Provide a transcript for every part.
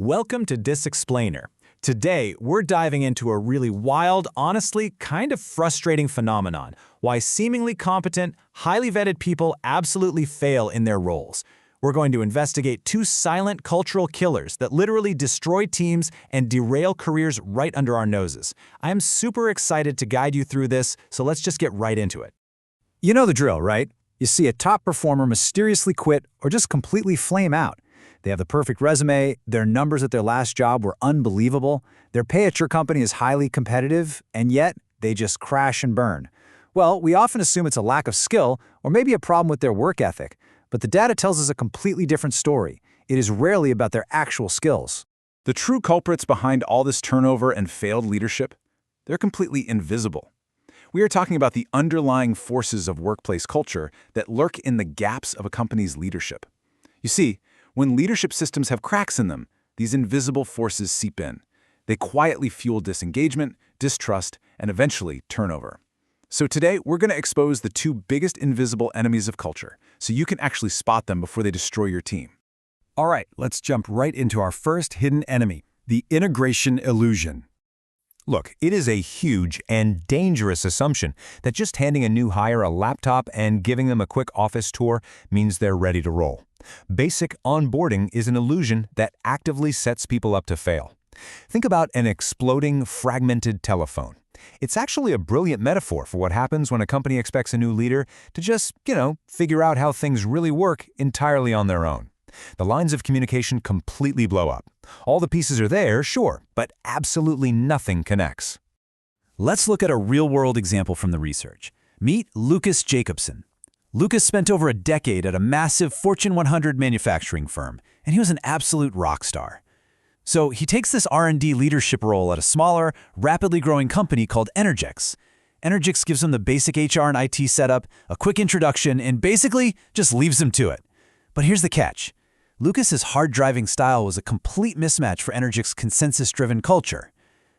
Welcome to Disexplainer. Today, we're diving into a really wild, honestly, kind of frustrating phenomenon: why seemingly competent, highly vetted people absolutely fail in their roles. We're going to investigate two silent cultural killers that literally destroy teams and derail careers right under our noses. I am super excited to guide you through this, so let's just get right into it. You know the drill, right? You see a top performer mysteriously quit or just completely flame out. They have the perfect resume, their numbers at their last job were unbelievable, their pay at your company is highly competitive, and yet they just crash and burn. Well, we often assume it's a lack of skill or maybe a problem with their work ethic, but the data tells us a completely different story. It is rarely about their actual skills. The true culprits behind all this turnover and failed leadership, they're completely invisible. We are talking about the underlying forces of workplace culture that lurk in the gaps of a company's leadership. You see, when leadership systems have cracks in them, these invisible forces seep in. They quietly fuel disengagement, distrust, and eventually turnover. So today, we're going to expose the two biggest invisible enemies of culture, so you can actually spot them before they destroy your team. All right, let's jump right into our first hidden enemy, the integration illusion. Look, it is a huge and dangerous assumption that just handing a new hire a laptop and giving them a quick office tour means they're ready to roll. Basic onboarding is an illusion that actively sets people up to fail. Think about an exploding, fragmented telephone. It's actually a brilliant metaphor for what happens when a company expects a new leader to just, figure out how things really work entirely on their own. The lines of communication completely blow up. All the pieces are there, sure, but absolutely nothing connects. Let's look at a real-world example from the research. Meet Lucas Jacobson. Lucas spent over a decade at a massive Fortune 100 manufacturing firm, and he was an absolute rock star. So he takes this R&D leadership role at a smaller, rapidly growing company called Energex. Energex gives him the basic HR and IT setup, a quick introduction, and basically just leaves him to it. But here's the catch. Lucas's hard-driving style was a complete mismatch for Energex's consensus-driven culture.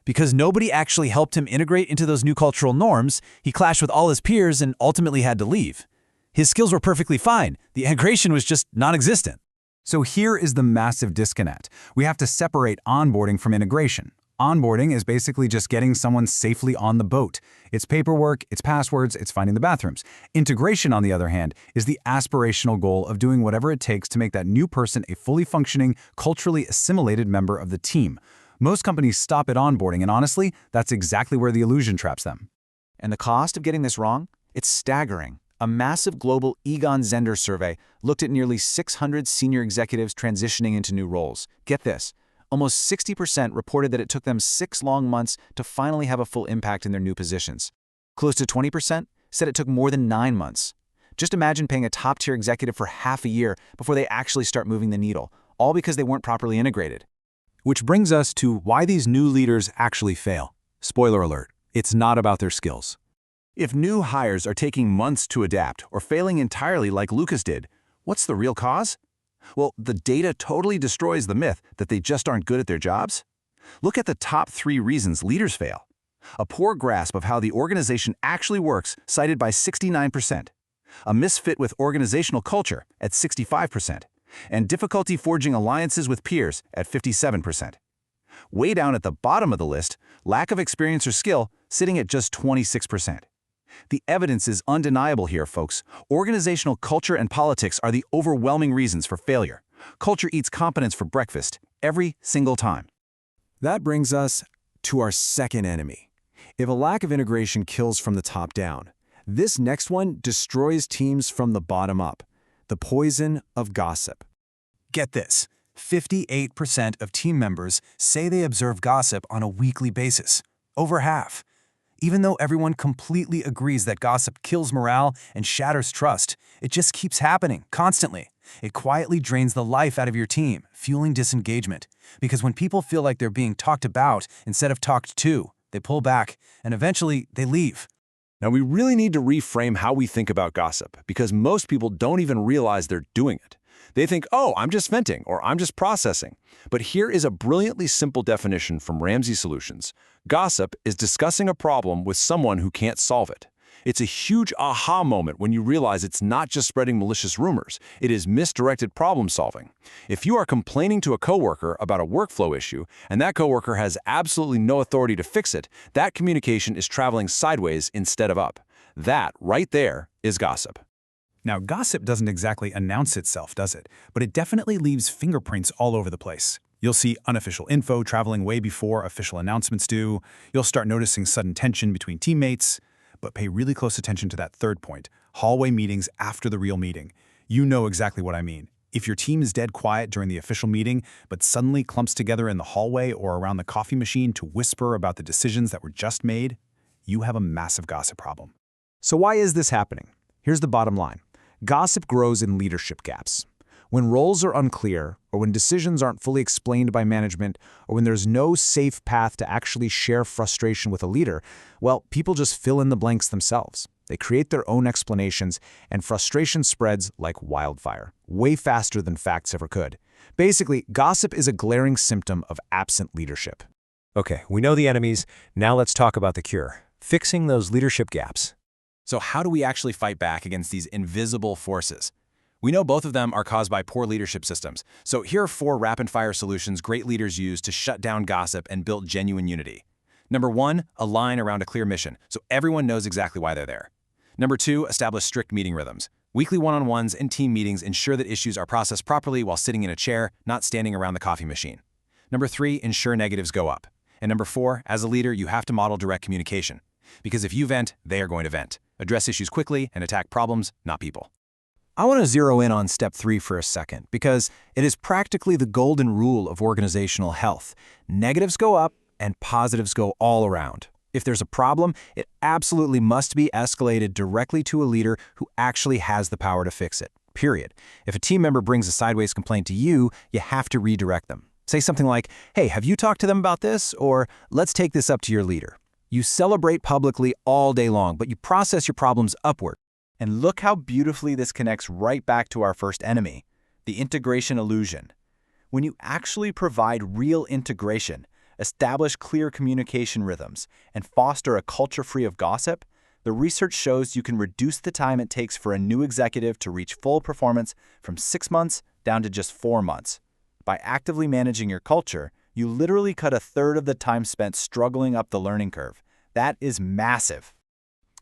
Because nobody actually helped him integrate into those new cultural norms, he clashed with all his peers and ultimately had to leave. His skills were perfectly fine. The integration was just non-existent. So here is the massive disconnect. We have to separate onboarding from integration. Onboarding is basically just getting someone safely on the boat. It's paperwork, it's passwords, it's finding the bathrooms. Integration, on the other hand, is the aspirational goal of doing whatever it takes to make that new person a fully functioning, culturally assimilated member of the team. Most companies stop at onboarding, and honestly, that's exactly where the illusion traps them. And the cost of getting this wrong? It's staggering. A massive global Egon Zehnder survey looked at nearly 600 senior executives transitioning into new roles. Get this, almost 60% reported that it took them 6 long months to finally have a full impact in their new positions. Close to 20% said it took more than 9 months. Just imagine paying a top-tier executive for half a year before they actually start moving the needle, all because they weren't properly integrated. Which brings us to why these new leaders actually fail. Spoiler alert, it's not about their skills. If new hires are taking months to adapt or failing entirely like Lucas did, what's the real cause? Well, the data totally destroys the myth that they just aren't good at their jobs. Look at the top 3 reasons leaders fail. A poor grasp of how the organization actually works, cited by 69%. A misfit with organizational culture at 65%. And difficulty forging alliances with peers at 57%. Way down at the bottom of the list, lack of experience or skill, sitting at just 26%. The evidence is undeniable here, folks. Organizational culture and politics are the overwhelming reasons for failure. Culture eats competence for breakfast every single time. That brings us to our second enemy. If a lack of integration kills from the top down, this next one destroys teams from the bottom up. The poison of gossip. Get this, 58% of team members say they observe gossip on a weekly basis. Over half. Even though everyone completely agrees that gossip kills morale and shatters trust, it just keeps happening, constantly. It quietly drains the life out of your team, fueling disengagement. Because when people feel like they're being talked about instead of talked to, they pull back, and eventually they leave. Now, we really need to reframe how we think about gossip, because most people don't even realize they're doing it. They think, oh, I'm just venting, or I'm just processing. But here is a brilliantly simple definition from Ramsey Solutions. Gossip is discussing a problem with someone who can't solve it. It's a huge aha moment when you realize it's not just spreading malicious rumors, it is misdirected problem solving. If you are complaining to a coworker about a workflow issue, and that coworker has absolutely no authority to fix it, that communication is traveling sideways instead of up. That, right there, is gossip. Now, gossip doesn't exactly announce itself, does it? But it definitely leaves fingerprints all over the place. You'll see unofficial info traveling way before official announcements do. You'll start noticing sudden tension between teammates. But pay really close attention to that third point, hallway meetings after the real meeting. You know exactly what I mean. If your team is dead quiet during the official meeting, but suddenly clumps together in the hallway or around the coffee machine to whisper about the decisions that were just made, you have a massive gossip problem. So why is this happening? Here's the bottom line. Gossip grows in leadership gaps. When roles are unclear, or when decisions aren't fully explained by management, or when there's no safe path to actually share frustration with a leader, well, people just fill in the blanks themselves. They create their own explanations, and frustration spreads like wildfire, way faster than facts ever could. Basically, gossip is a glaring symptom of absent leadership. Okay, we know the enemies. Now let's talk about the cure. Fixing those leadership gaps. So how do we actually fight back against these invisible forces? We know both of them are caused by poor leadership systems. So here are 4 rapid-fire solutions great leaders use to shut down gossip and build genuine unity. Number 1, align around a clear mission, so everyone knows exactly why they're there. Number 2, establish strict meeting rhythms. Weekly one-on-ones and team meetings ensure that issues are processed properly while sitting in a chair, not standing around the coffee machine. Number 3, ensure negatives go up. And number 4, as a leader, you have to model direct communication. Because if you vent, they are going to vent. Address issues quickly and attack problems, not people. I want to zero in on step 3 for a second, because it is practically the golden rule of organizational health. Negatives go up and positives go all around. If there's a problem, it absolutely must be escalated directly to a leader who actually has the power to fix it, period. If a team member brings a sideways complaint to you, you have to redirect them. Say something like, hey, have you talked to them about this? Or let's take this up to your leader. You celebrate publicly all day long, but you process your problems upward. And look how beautifully this connects right back to our first enemy, the integration illusion. When you actually provide real integration, establish clear communication rhythms, and foster a culture free of gossip, the research shows you can reduce the time it takes for a new executive to reach full performance from 6 months down to just 4 months. By actively managing your culture, you literally cut 1/3 of the time spent struggling up the learning curve. That is massive.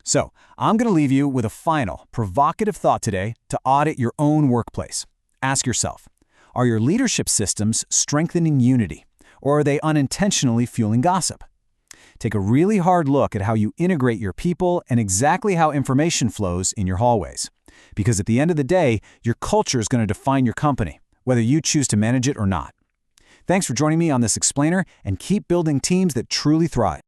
So, I'm going to leave you with a final, provocative thought today to audit your own workplace. Ask yourself, are your leadership systems strengthening unity, or are they unintentionally fueling gossip? Take a really hard look at how you integrate your people and exactly how information flows in your hallways. Because at the end of the day, your culture is going to define your company, whether you choose to manage it or not. Thanks for joining me on this explainer, and keep building teams that truly thrive.